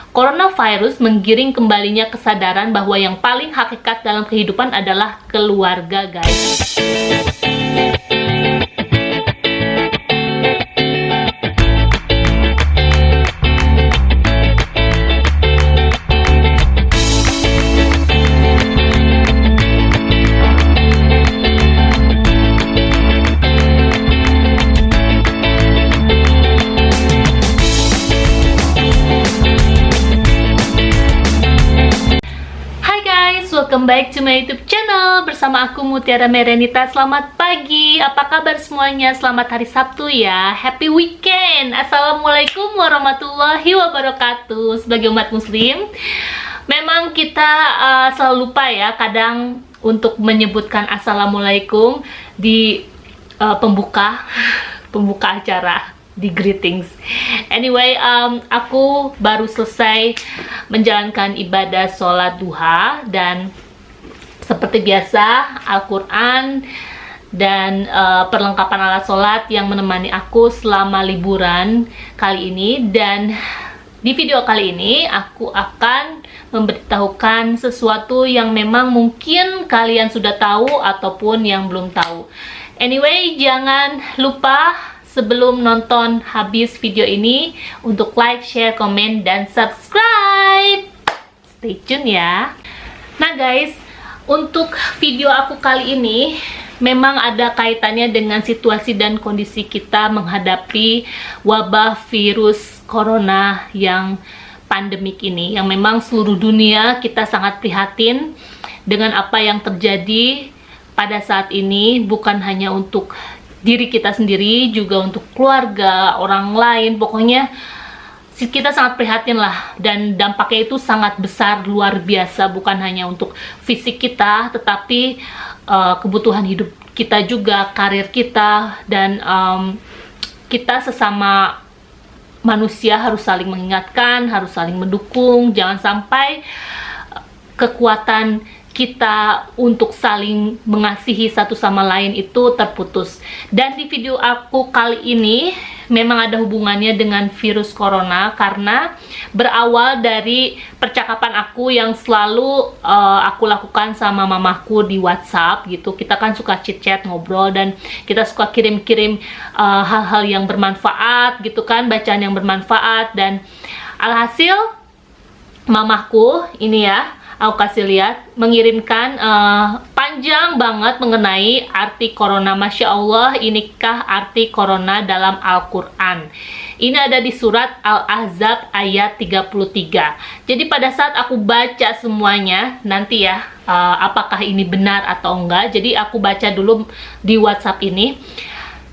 Coronavirus menggiring kembalinya kesadaran bahwa yang paling hakikat dalam kehidupan adalah keluarga, guys. Welcome back to my YouTube channel. Bersama aku Mutiara Merenita. Selamat pagi, apa kabar semuanya? Selamat hari Sabtu ya. Happy weekend. Assalamualaikum warahmatullahi wabarakatuh. Sebagai umat muslim, memang kita selalu lupa ya kadang untuk menyebutkan assalamualaikum di pembuka acara, di greetings. Anyway, aku baru selesai menjalankan ibadah sholat duha, dan seperti biasa Al-Quran dan perlengkapan alat sholat yang menemani aku selama liburan kali ini. Dan di video kali ini aku akan memberitahukan sesuatu yang memang mungkin kalian sudah tahu ataupun yang belum tahu. Anyway, jangan lupa sebelum nonton habis video ini untuk like, share, komen, dan subscribe. Stay tune ya. Nah guys, untuk video aku kali ini memang ada kaitannya dengan situasi dan kondisi kita menghadapi wabah virus corona yang pandemik ini, yang memang seluruh dunia kita sangat prihatin dengan apa yang terjadi pada saat ini, bukan hanya untuk diri kita sendiri, juga untuk keluarga, orang lain. Pokoknya kita sangat prihatin lah, dan dampaknya itu sangat besar, luar biasa, bukan hanya untuk fisik kita, tetapi kebutuhan hidup kita juga, karir kita, dan kita sesama manusia harus saling mengingatkan, harus saling mendukung. Jangan sampai kekuatan kita untuk saling mengasihi satu sama lain itu terputus. Dan di video aku kali ini memang ada hubungannya dengan virus corona, karena berawal dari percakapan aku yang selalu aku lakukan sama mamaku di WhatsApp gitu. Kita kan suka chit-chat, ngobrol, dan kita suka kirim-kirim hal-hal yang bermanfaat gitu kan, bacaan yang bermanfaat. Dan alhasil mamaku ini ya, aku kasih lihat, mengirimkan panjang banget mengenai arti corona. Masya Allah, inikah arti corona dalam Al-Quran. Ini ada di surat Al-Ahzab ayat 33. Jadi pada saat aku baca semuanya, nanti ya apakah ini benar atau enggak. Jadi aku baca dulu di WhatsApp ini.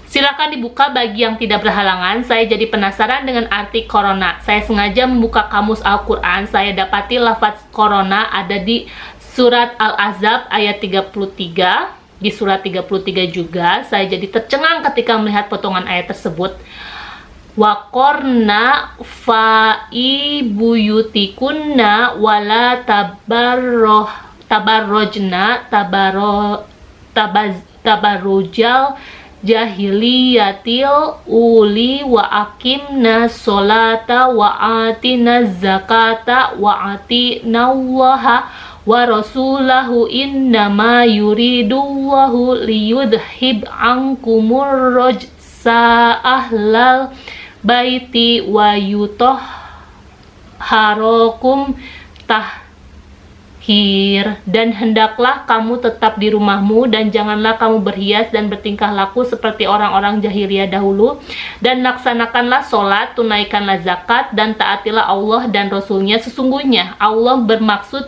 Silakan dibuka bagi yang tidak berhalangan. Saya jadi penasaran dengan arti corona. Saya sengaja membuka kamus Al-Quran. Saya dapati lafaz corona ada di surat Al-Ahzab ayat 33. Di surat 33 juga. Saya jadi tercengang ketika melihat potongan ayat tersebut. Wa qorna fa'i buyutikunna wala tabarrujal jahiliyatil uli wa akimna sholata wa atina zakata wa atina allaha wa rasulahu innama yuridullahu liyudhib ankumur rojsa ahlal baiti wa yutahharokum dan hendaklah kamu tetap di rumahmu, dan janganlah kamu berhias dan bertingkah laku seperti orang-orang jahiliyah dahulu, dan laksanakanlah sholat, tunaikanlah zakat, dan taatilah Allah dan Rasulnya. Sesungguhnya Allah bermaksud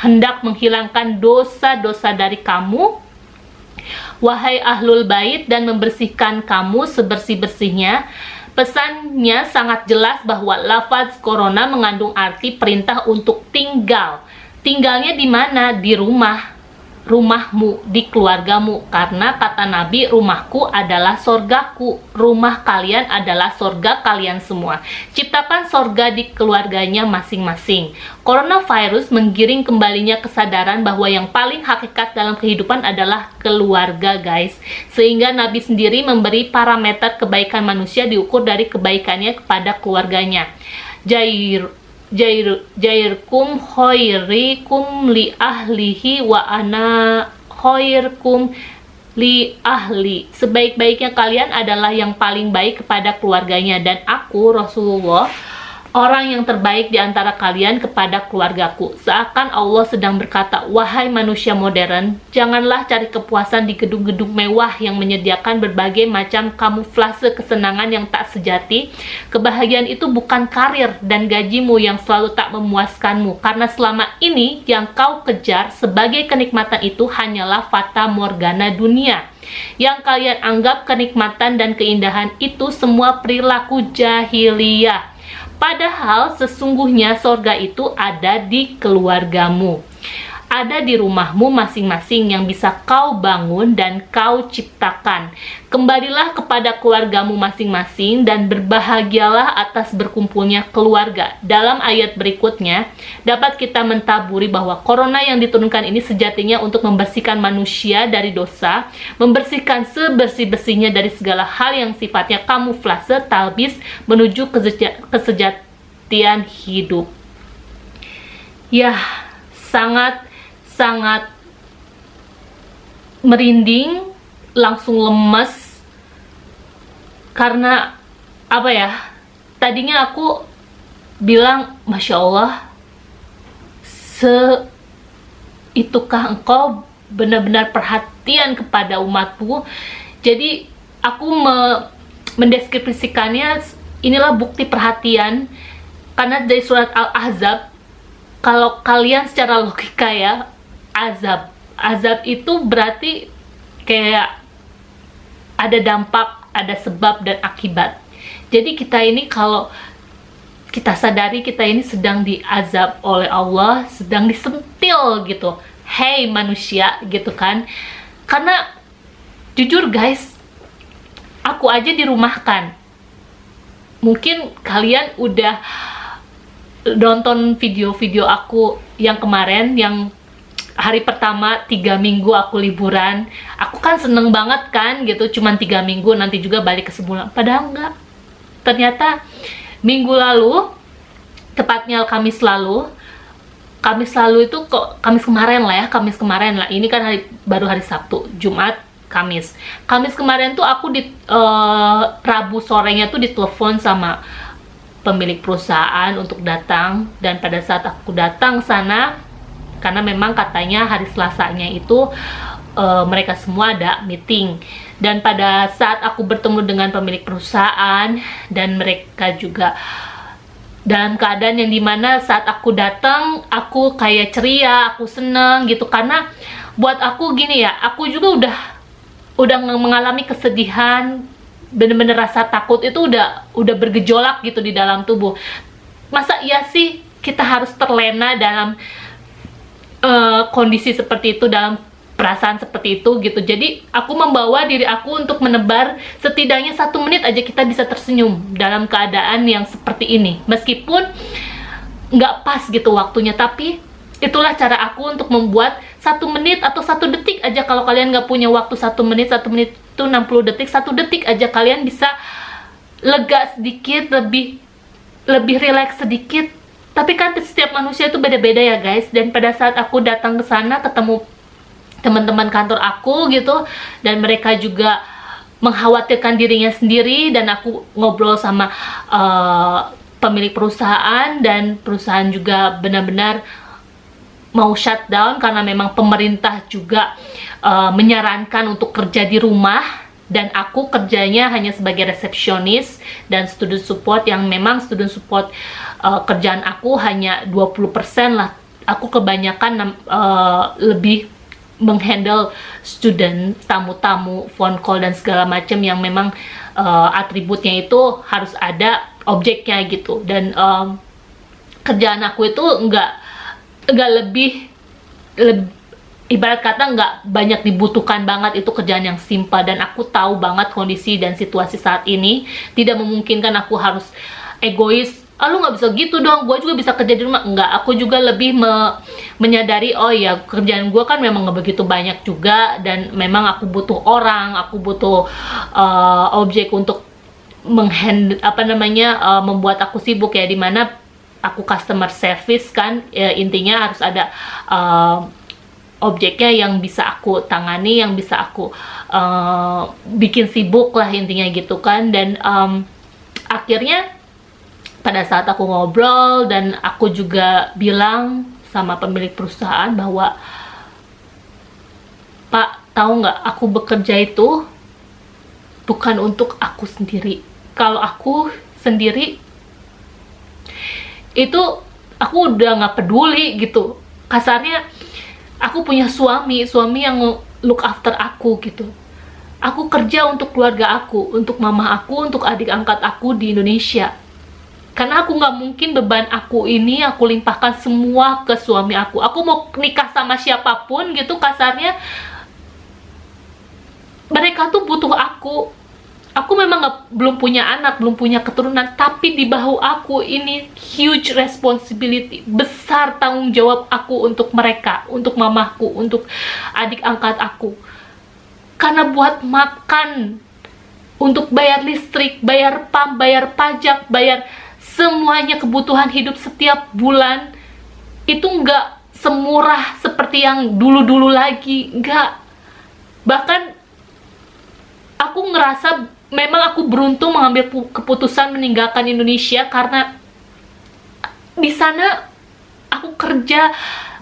hendak menghilangkan dosa-dosa dari kamu, wahai ahlul bait, dan membersihkan kamu sebersih-bersihnya. Pesannya sangat jelas bahwa lafaz corona mengandung arti perintah untuk tinggal. Tinggalnya di mana? Di rumahmu, di keluargamu. Karena kata Nabi, rumahku adalah sorgaku, rumah kalian adalah sorga kalian semua. Ciptakan sorga di keluarganya masing-masing. Coronavirus menggiring kembalinya kesadaran bahwa yang paling hakikat dalam kehidupan adalah keluarga, guys. Sehingga Nabi sendiri memberi parameter kebaikan manusia diukur dari kebaikannya kepada keluarganya. jairkum khairikum li ahlihi wa ana khairkum li ahli. Sebaik-baiknya kalian adalah yang paling baik kepada keluarganya, dan aku Rasulullah orang yang terbaik di antara kalian kepada keluargaku. Seakan Allah sedang berkata, wahai manusia modern, janganlah cari kepuasan di gedung-gedung mewah yang menyediakan berbagai macam kamuflase kesenangan yang tak sejati. Kebahagiaan itu bukan karir dan gajimu yang selalu tak memuaskanmu, karena selama ini yang kau kejar sebagai kenikmatan itu hanyalah fata morgana dunia. Yang kalian anggap kenikmatan dan keindahan itu semua perilaku jahiliyah. Padahal sesungguhnya sorga itu ada di keluargamu, ada di rumahmu masing-masing yang bisa kau bangun dan kau ciptakan. Kembalilah kepada keluargamu masing-masing dan berbahagialah atas berkumpulnya keluarga. Dalam ayat berikutnya dapat kita mentaburi bahwa corona yang diturunkan ini sejatinya untuk membersihkan manusia dari dosa, membersihkan sebersih-bersihnya dari segala hal yang sifatnya kamuflase, talbis, menuju kesejatian hidup. Ya, sangat merinding, langsung lemes, karena apa ya, tadinya aku bilang Masya Allah, itukah engkau benar-benar perhatian kepada umatmu. Jadi aku mendeskripsikannya, inilah bukti perhatian, karena dari surat Al-Ahzab, kalau kalian secara logika ya, azab itu berarti kayak ada dampak, ada sebab dan akibat. Jadi kita ini, kalau kita sadari kita ini sedang diazab oleh Allah, sedang disentil gitu, hey manusia gitu kan. Karena jujur guys, aku aja dirumahkan. Mungkin kalian udah nonton video-video aku yang kemarin, yang hari pertama 3 minggu aku liburan. Aku kan seneng banget kan gitu, cuman 3 minggu, nanti juga balik ke sebulan. Padahal enggak. Ternyata minggu lalu, tepatnya Kamis lalu itu kok, Kamis kemarin lah, ini kan baru hari Sabtu, Jumat, Kamis kemarin tuh aku Rabu sorenya tuh ditelepon sama pemilik perusahaan untuk datang. Dan pada saat aku datang sana, karena memang katanya hari Selasanya itu mereka semua ada meeting, dan pada saat aku bertemu dengan pemilik perusahaan, dan mereka juga dalam keadaan yang dimana saat aku datang, aku kayak ceria, aku seneng gitu. Karena buat aku gini ya, aku juga udah mengalami kesedihan, bener-bener rasa takut itu udah bergejolak gitu di dalam tubuh. Masa iya sih kita harus terlena dalam kondisi seperti itu, dalam perasaan seperti itu gitu. Jadi aku membawa diri aku untuk menebar setidaknya 1 menit aja kita bisa tersenyum dalam keadaan yang seperti ini, meskipun nggak pas gitu waktunya, tapi itulah cara aku untuk membuat 1 menit atau 1 detik aja. Kalau kalian nggak punya waktu 1 menit itu 60 detik, 1 detik aja kalian bisa lega sedikit, lebih rileks sedikit. Tapi kan setiap manusia itu beda-beda ya guys. Dan pada saat aku datang ke sana, ketemu teman-teman kantor aku gitu, dan mereka juga mengkhawatirkan dirinya sendiri, dan aku ngobrol sama pemilik perusahaan, dan perusahaan juga benar-benar mau shutdown karena memang pemerintah juga menyarankan untuk kerja di rumah. Dan aku kerjanya hanya sebagai resepsionis dan student support, yang memang student support kerjaan aku hanya 20% lah. Aku kebanyakan lebih menghandle student, tamu-tamu, phone call dan segala macam yang memang atributnya itu harus ada objeknya gitu. Dan kerjaan aku itu enggak lebih ibarat kata nggak banyak dibutuhkan banget, itu kerjaan yang simpel. Dan aku tahu banget kondisi dan situasi saat ini tidak memungkinkan aku harus egois, lu nggak bisa gitu dong, gue juga bisa kerja di rumah. Enggak, aku juga lebih menyadari, oh ya kerjaan gue kan memang nggak begitu banyak juga, dan memang aku butuh orang, aku butuh objek untuk membuat aku sibuk ya, dimana aku customer service kan, intinya harus ada objeknya yang bisa aku tangani, yang bisa aku bikin sibuk lah intinya gitu kan. Dan akhirnya pada saat aku ngobrol dan aku juga bilang sama pemilik perusahaan bahwa, Pak, tahu nggak, aku bekerja itu bukan untuk aku sendiri. Kalau aku sendiri itu aku udah nggak peduli gitu. Kasarnya aku punya suami yang look after aku gitu. Aku kerja untuk keluarga aku, untuk mama aku, untuk adik angkat aku di Indonesia. Karena aku nggak mungkin beban aku ini aku limpahkan semua ke suami aku. Aku mau nikah sama siapapun gitu, kasarnya mereka tuh butuh aku. Aku memang belum punya anak, belum punya keturunan, tapi di bahu aku ini huge responsibility, besar tanggung jawab aku untuk mereka, untuk mamaku, untuk adik angkat aku. Karena buat makan, untuk bayar listrik, bayar PAM, bayar pajak, bayar semuanya kebutuhan hidup setiap bulan, itu nggak semurah seperti yang dulu-dulu lagi, nggak. Bahkan aku ngerasa memang aku beruntung mengambil keputusan meninggalkan Indonesia, karena di sana aku kerja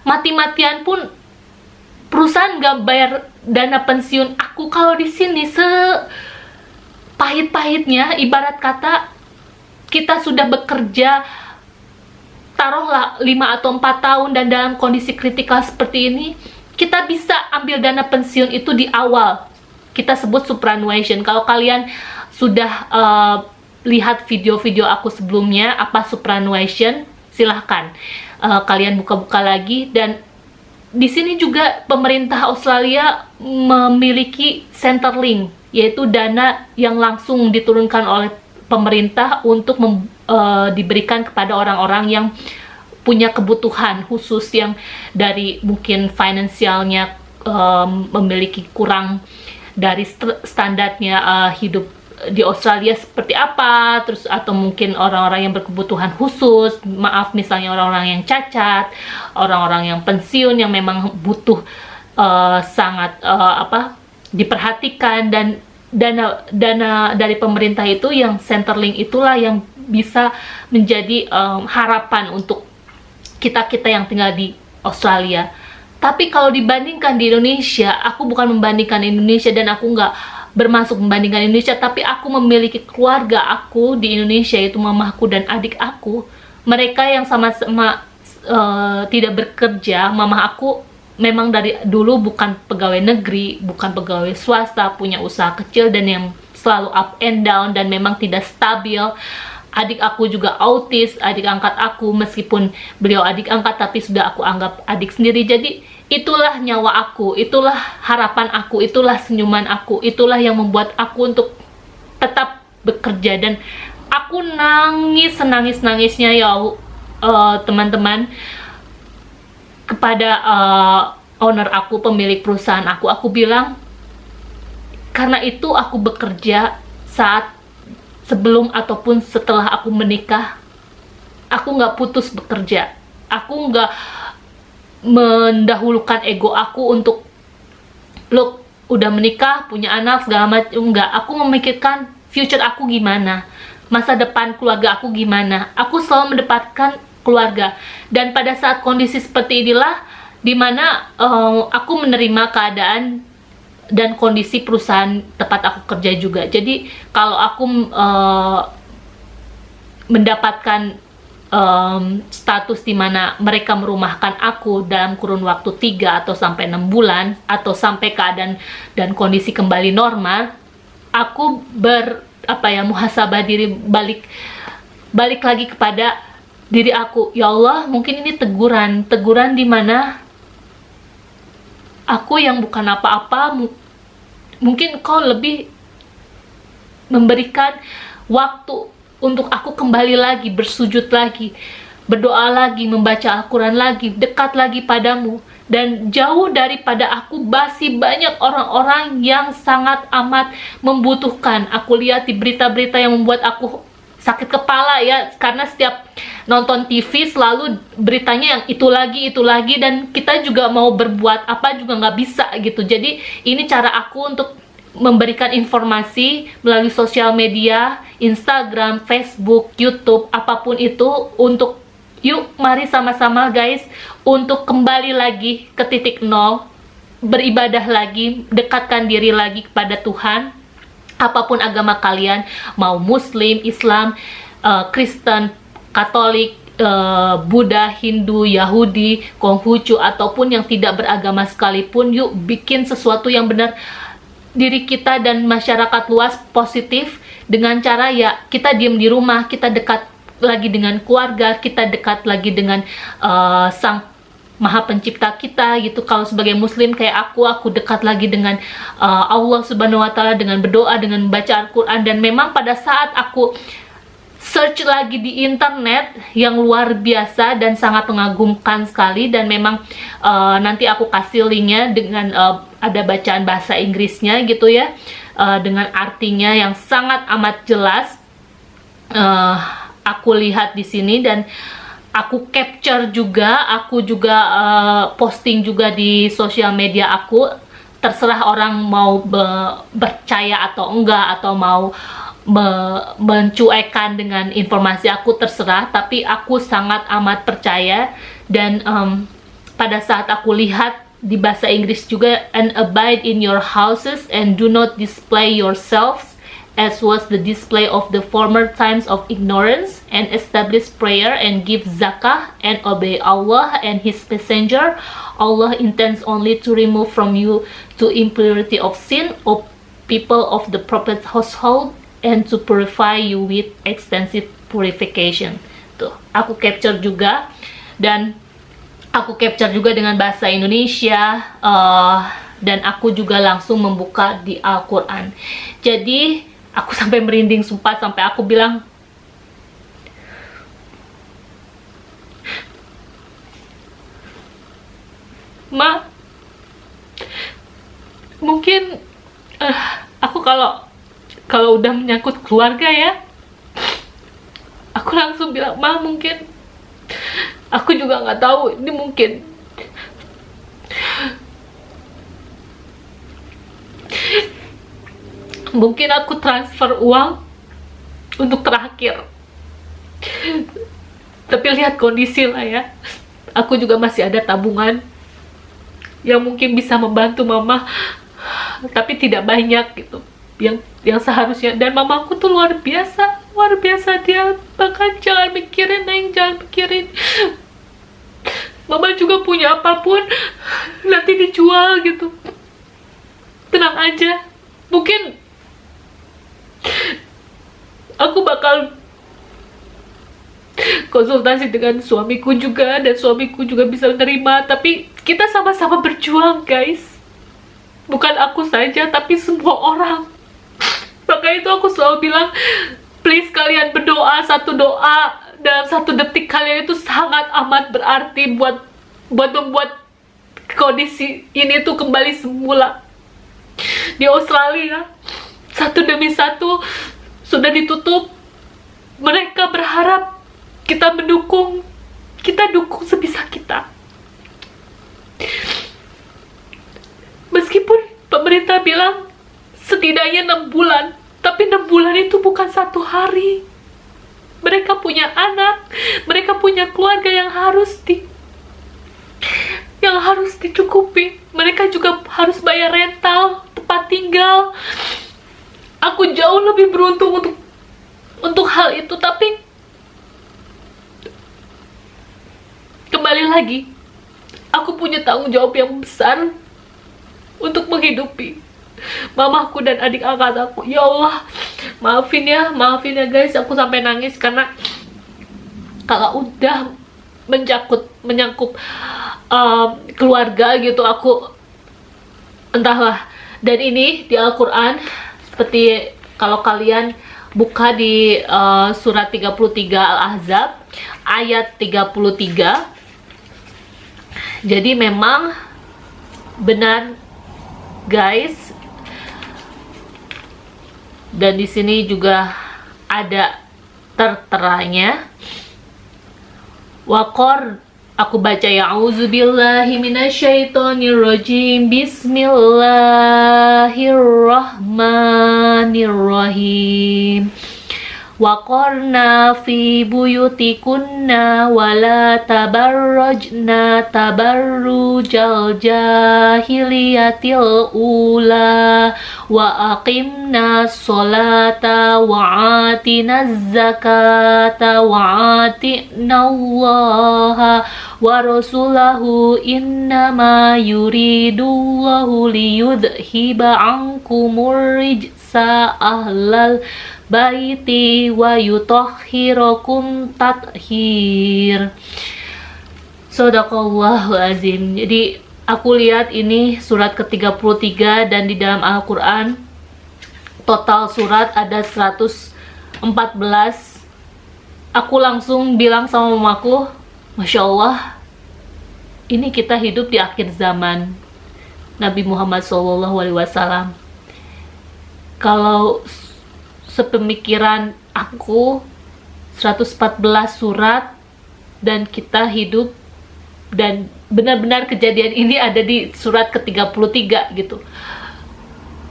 mati-matian pun perusahaan nggak bayar dana pensiun aku. Kalau di sini sepahit-pahitnya, ibarat kata kita sudah bekerja taruhlah 5 atau 4 tahun dan dalam kondisi kritikal seperti ini, kita bisa ambil dana pensiun itu di awal. Kita sebut superannuation. Kalau kalian sudah lihat video-video aku sebelumnya apa superannuation, silahkan kalian buka-buka lagi. Dan di sini juga pemerintah Australia memiliki Centrelink, yaitu dana yang langsung diturunkan oleh pemerintah untuk diberikan kepada orang-orang yang punya kebutuhan khusus, yang dari mungkin finansialnya memiliki kurang dari standarnya hidup di Australia seperti apa, terus atau mungkin orang-orang yang berkebutuhan khusus, maaf misalnya orang-orang yang cacat, orang-orang yang pensiun yang memang butuh sangat diperhatikan. Dan dana dari pemerintah itu, yang Centrelink itulah yang bisa menjadi harapan untuk kita-kita yang tinggal di Australia. Tapi kalau dibandingkan di Indonesia, aku bukan membandingkan Indonesia dan aku nggak bermaksud membandingkan Indonesia, tapi aku memiliki keluarga aku di Indonesia, yaitu mamaku dan adik aku. Mereka yang sama-sama tidak bekerja. Mama aku memang dari dulu bukan pegawai negeri, bukan pegawai swasta, punya usaha kecil dan yang selalu up and down dan memang tidak stabil. Adik aku juga autis, adik angkat aku, meskipun beliau adik angkat tapi sudah aku anggap adik sendiri. Jadi itulah nyawa aku, itulah harapan aku, itulah senyuman aku, itulah yang membuat aku untuk tetap bekerja. Dan aku nangis senangis-nangisnya ya teman-teman, kepada owner aku, pemilik perusahaan aku bilang, karena itu aku bekerja saat sebelum ataupun setelah aku menikah. Aku nggak putus bekerja, aku nggak mendahulukan ego aku untuk look udah menikah, punya anak segala macam, enggak. Aku memikirkan future aku gimana, masa depan keluarga aku gimana. Aku selalu mendepankan keluarga. Dan pada saat kondisi seperti inilah dimana aku menerima keadaan dan kondisi perusahaan tempat aku kerja juga. Jadi kalau aku mendapatkan status di mana mereka merumahkan aku dalam kurun waktu 3 atau sampai 6 bulan, atau sampai keadaan dan kondisi kembali normal, aku muhasabah diri, balik lagi kepada diri aku. Ya Allah, mungkin ini teguran di mana aku yang bukan apa-apa, mungkin kau lebih memberikan waktu untuk aku kembali lagi, bersujud lagi, berdoa lagi, membaca Al-Quran lagi, dekat lagi padamu. Dan jauh daripada aku, masih banyak orang-orang yang sangat amat membutuhkan. Aku lihat di berita-berita yang membuat aku sakit kepala ya, karena setiap nonton TV selalu beritanya yang itu lagi, dan kita juga mau berbuat apa juga nggak bisa gitu. Jadi ini cara aku untuk memberikan informasi melalui sosial media, Instagram, Facebook, YouTube, apapun itu, untuk yuk mari sama-sama guys untuk kembali lagi ke titik nol, beribadah lagi, dekatkan diri lagi kepada Tuhan. Apapun agama kalian, mau Muslim, Islam, Kristen, Katolik, Buddha, Hindu, Yahudi, Konghucu, ataupun yang tidak beragama sekalipun, yuk bikin sesuatu yang benar diri kita dan masyarakat luas positif, dengan cara ya kita diem di rumah, kita dekat lagi dengan keluarga, kita dekat lagi dengan Sang Maha Pencipta kita gitu. Kalau sebagai Muslim kayak aku dekat lagi dengan Allah Subhanahu Wa Taala dengan berdoa, dengan membaca Al-Quran. Dan memang pada saat aku search lagi di internet, yang luar biasa dan sangat mengagumkan sekali, dan memang nanti aku kasih linknya dengan ada bacaan bahasa Inggrisnya gitu ya, dengan artinya yang sangat amat jelas. Aku lihat di sini dan aku capture juga, aku juga posting juga di sosial media aku. Terserah orang mau percaya atau enggak, atau mau mencuekan dengan informasi aku, terserah. Tapi aku sangat amat percaya. Dan pada saat aku lihat di bahasa Inggris juga, and abide in your houses and do not display yourselves as was the display of the former times of ignorance, and establish prayer and give zakah and obey Allah and His messenger. Allah intends only to remove from you to impurity of sin of people of the Prophet's household, and to purify you with extensive purification. Tuh, aku capture juga, dan aku capture juga dengan bahasa Indonesia, dan aku juga langsung membuka di Al-Quran. Jadi aku sampai merinding sumpah, sampai aku bilang, Ma, mungkin aku kalau udah menyangkut keluarga ya, aku langsung bilang, Ma, mungkin aku juga nggak tahu, ini mungkin aku transfer uang untuk terakhir. Tapi lihat kondisi lah ya, aku juga masih ada tabungan yang mungkin bisa membantu mama, tapi tidak banyak gitu, yang seharusnya. Dan mamaku tuh luar biasa dia. Bahkan jangan mikirin, Neng, jangan mikirin, mama juga punya apapun nanti dijual gitu, tenang aja. Mungkin aku bakal konsultasi dengan suamiku juga, dan suamiku juga bisa menerima. Tapi kita sama-sama berjuang guys, bukan aku saja tapi semua orang. Makanya itu aku selalu bilang, please kalian berdoa, satu doa dalam 1 detik kalian itu sangat amat berarti buat membuat kondisi ini tuh kembali semula. Di Australia, 1 demi 1 sudah ditutup. Mereka berharap kita mendukung, kita dukung sebisa kita. Meskipun pemerintah bilang setidaknya 6 bulan, tapi 6 bulan itu bukan 1 hari. Mereka punya anak, mereka punya keluarga yang harus dicukupi. Mereka juga harus bayar rental, tempat tinggal. Aku jauh lebih beruntung untuk hal itu. Tapi kembali lagi, aku punya tanggung jawab yang besar untuk menghidupi mamaku dan adik angkat aku. Ya Allah, maafin ya guys, aku sampai nangis karena kalau udah menyangkut keluarga gitu, aku entahlah. Dan ini di Al-Quran, seperti kalau kalian buka di surat 33 Al-Ahzab ayat 33. Jadi memang benar guys. Dan di sini juga ada terteranya. Waqor, aku baca ya, auzubillahi minasyaitonirrajim. Bismillahirrahmanirrahim. Waqarna fi buyutikunna wala tabarrajna tabarrujal jahiliyatil ula wa aqimna sholata wa atina zakata wa atina allaha wa rasulahu innama yuridullahu liyudhiba ankumur rijsa ahlal baiti wa yutahhirakum tathir. Shadaqallahu azim. Jadi aku lihat ini surat ke-33 dan di dalam Al-Quran total surat ada 114. Aku langsung bilang sama mamaku, Masya Allah, ini kita hidup di akhir zaman Nabi Muhammad SAW. Kalau sepemikiran aku 114 surat dan kita hidup dan benar-benar kejadian ini ada di surat ke-33 gitu.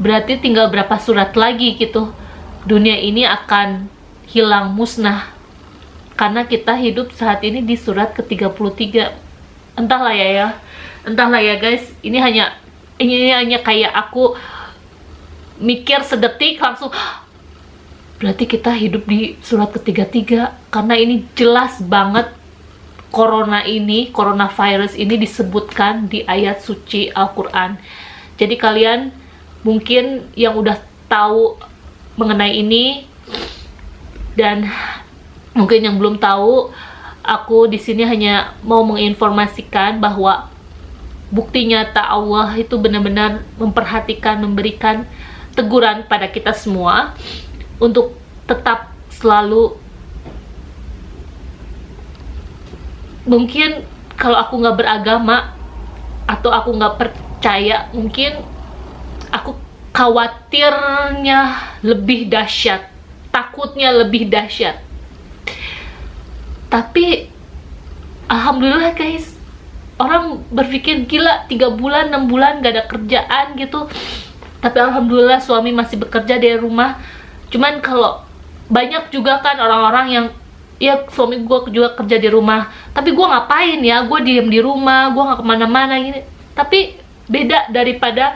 Berarti tinggal berapa surat lagi gitu dunia ini akan hilang musnah karena kita hidup saat ini di surat ke-33. Entahlah ya guys, ini hanya kayak aku mikir sedetik langsung berarti kita hidup di surat ke-33 karena ini jelas banget coronavirus ini disebutkan di ayat suci Al-Quran. Jadi kalian mungkin yang udah tahu mengenai ini dan mungkin yang belum tahu, aku di sini hanya mau menginformasikan bahwa bukti nyata Allah itu benar-benar memperhatikan, memberikan teguran pada kita semua untuk tetap selalu, mungkin kalau aku nggak beragama atau aku nggak percaya, mungkin aku khawatirnya lebih dahsyat, takutnya lebih dahsyat. Tapi alhamdulillah guys, orang berpikir gila 3 bulan 6 bulan gak ada kerjaan gitu, tapi alhamdulillah suami masih bekerja dari rumah. Cuman kalau banyak juga kan orang-orang yang ya suami gue juga kerja di rumah, tapi gue ngapain ya, gue diem di rumah, gue gak kemana-mana gini. Tapi beda daripada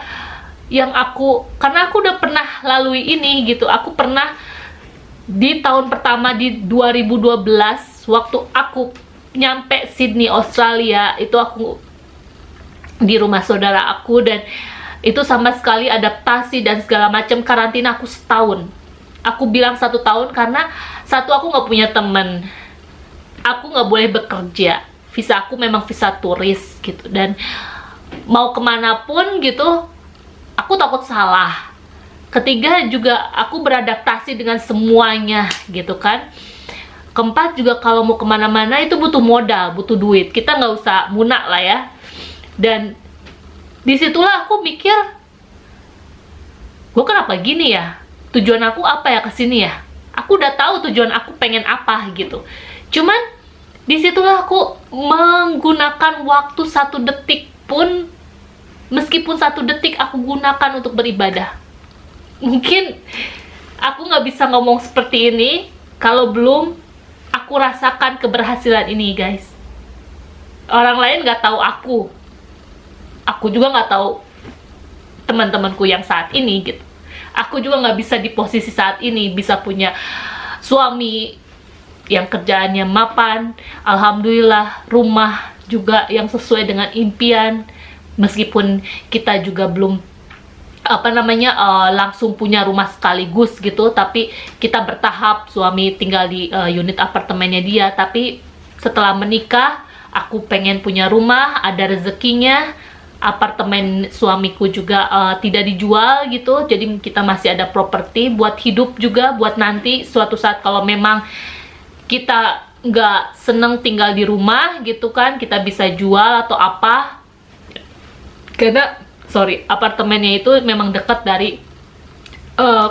yang aku, karena aku udah pernah lalui ini gitu. Aku pernah di tahun pertama di 2012 waktu aku nyampe Sydney, Australia, itu aku di rumah saudara aku dan itu sama sekali adaptasi dan segala macam, karantina aku setahun. Aku bilang 1 tahun karena satu, aku nggak punya temen, aku nggak boleh bekerja, visa aku memang visa turis gitu, dan mau kemanapun gitu aku takut salah. Ketiga juga aku beradaptasi dengan semuanya gitu kan. Keempat juga kalau mau kemana-mana itu butuh modal, butuh duit, kita nggak usah munak lah ya. Dan disitulah aku mikir, gue kenapa gini ya, tujuan aku apa ya kesini ya. Aku udah tahu tujuan aku pengen apa gitu. Cuman disitulah aku menggunakan waktu 1 detik pun, meskipun 1 detik aku gunakan untuk beribadah. Mungkin aku nggak bisa ngomong seperti ini kalau belum aku rasakan keberhasilan ini guys. Orang lain nggak tahu aku juga nggak tahu teman-temanku yang saat ini gitu. Aku juga nggak bisa di posisi saat ini, bisa punya suami yang kerjaannya mapan, alhamdulillah, rumah juga yang sesuai dengan impian, meskipun kita juga belum langsung punya rumah sekaligus gitu, tapi kita bertahap. Suami tinggal di unit apartemennya dia, tapi setelah menikah aku pengen punya rumah, ada rezekinya. Apartemen suamiku juga tidak dijual gitu, jadi kita masih ada properti buat hidup juga, buat nanti suatu saat kalau memang kita nggak seneng tinggal di rumah gitu kan, kita bisa jual atau apa. Karena apartemennya itu memang dekat dari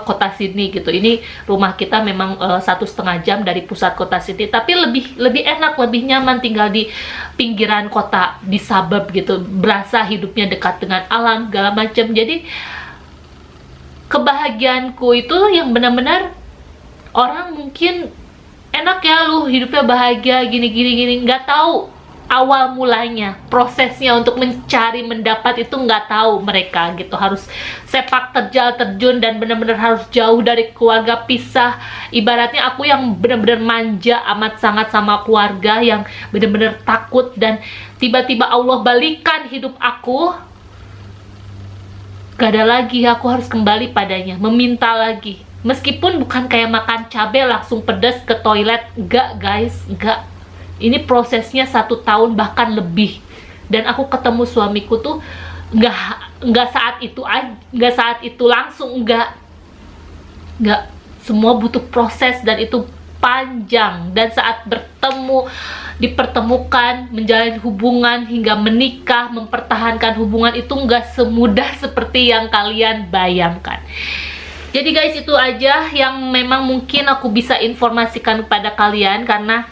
kota Sydney gitu. Ini rumah kita memang 1,5 jam dari pusat kota Sydney, tapi lebih enak, lebih nyaman tinggal di pinggiran kota, di suburb gitu. Berasa hidupnya dekat dengan alam segala macam. Jadi kebahagiaanku itu yang benar-benar orang mungkin enak ya lu hidupnya bahagia gini, nggak tahu awal mulanya, prosesnya untuk mencari mendapat itu nggak tahu mereka gitu. Harus sepak terjun dan benar-benar harus jauh dari keluarga, pisah. Ibaratnya aku yang benar-benar manja amat sangat sama keluarga, yang benar-benar takut, dan tiba-tiba Allah balikan hidup aku. Gak ada lagi, aku harus kembali padanya, meminta lagi. Meskipun bukan kayak makan cabai langsung pedas ke toilet, enggak guys, enggak. Ini prosesnya 1 tahun bahkan lebih. Dan aku ketemu suamiku tuh nggak saat itu langsung, enggak. Semua butuh proses dan itu panjang. Dan saat dipertemukan, menjalin hubungan hingga menikah, mempertahankan hubungan itu nggak semudah seperti yang kalian bayangkan. Jadi guys, itu aja yang memang mungkin aku bisa informasikan kepada kalian, karena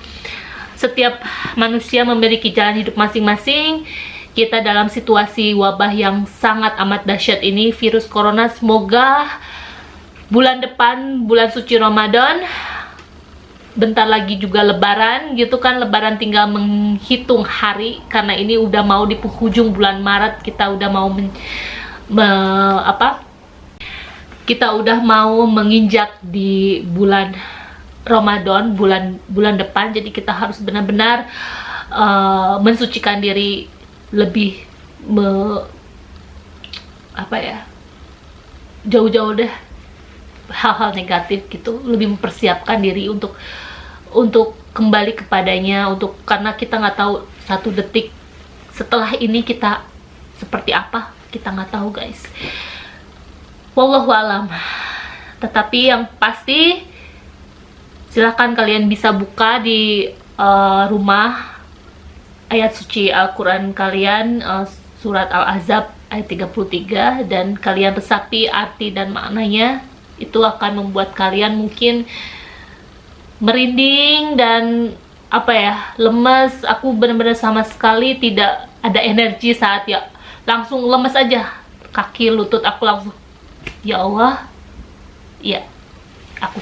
setiap manusia memiliki jalan hidup masing-masing. Kita dalam situasi wabah yang sangat amat dahsyat ini, virus corona. Semoga bulan depan, bulan suci Ramadan, bentar lagi juga lebaran gitu kan. Lebaran tinggal menghitung hari, karena ini udah mau di penghujung bulan Maret. Kita udah mau kita udah mau menginjak di bulan Ramadan, bulan depan. Jadi kita harus benar-benar mensucikan diri lebih, jauh-jauh deh hal-hal negatif gitu, lebih mempersiapkan diri untuk kembali kepadanya, karena kita nggak tahu 1 detik setelah ini kita seperti apa, kita nggak tahu guys. Wallahu alam. Tetapi yang pasti, silahkan kalian bisa buka di rumah ayat suci Al-Quran kalian, surat Al-Ahzab ayat 33, dan kalian resapi arti dan maknanya. Itu akan membuat kalian mungkin merinding dan lemes. Aku benar-benar sama sekali tidak ada energi saat langsung lemes aja, kaki lutut aku langsung, ya Allah, ya aku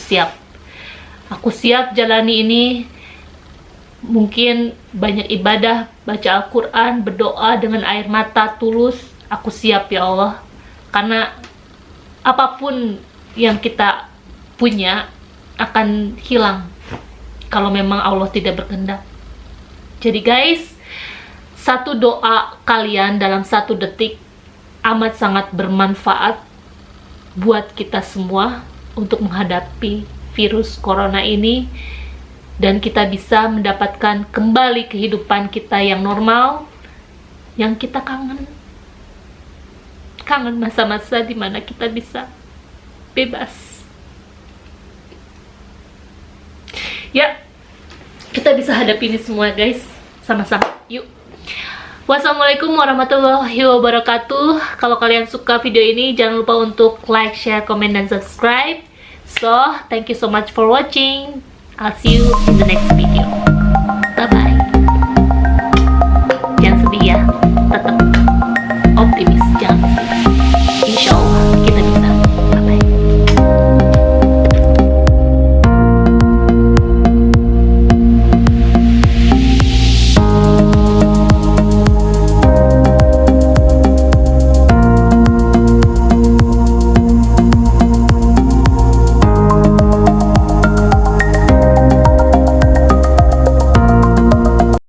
siap jalani ini. Mungkin banyak ibadah, baca Al-Quran, berdoa dengan air mata tulus. Aku siap ya Allah, karena apapun yang kita punya akan hilang kalau memang Allah tidak berkehendak. Jadi guys, 1 doa kalian dalam 1 detik amat sangat bermanfaat buat kita semua untuk menghadapi virus corona ini, dan kita bisa mendapatkan kembali kehidupan kita yang normal, yang kita kangen masa-masa dimana kita bisa bebas. Ya, kita bisa hadapi ini semua guys, sama-sama. Yuk. Wassalamualaikum warahmatullahi wabarakatuh. Kalau kalian suka video ini, jangan lupa untuk like, share, comment, dan subscribe. So, thank you so much for watching. I'll see you in the next video.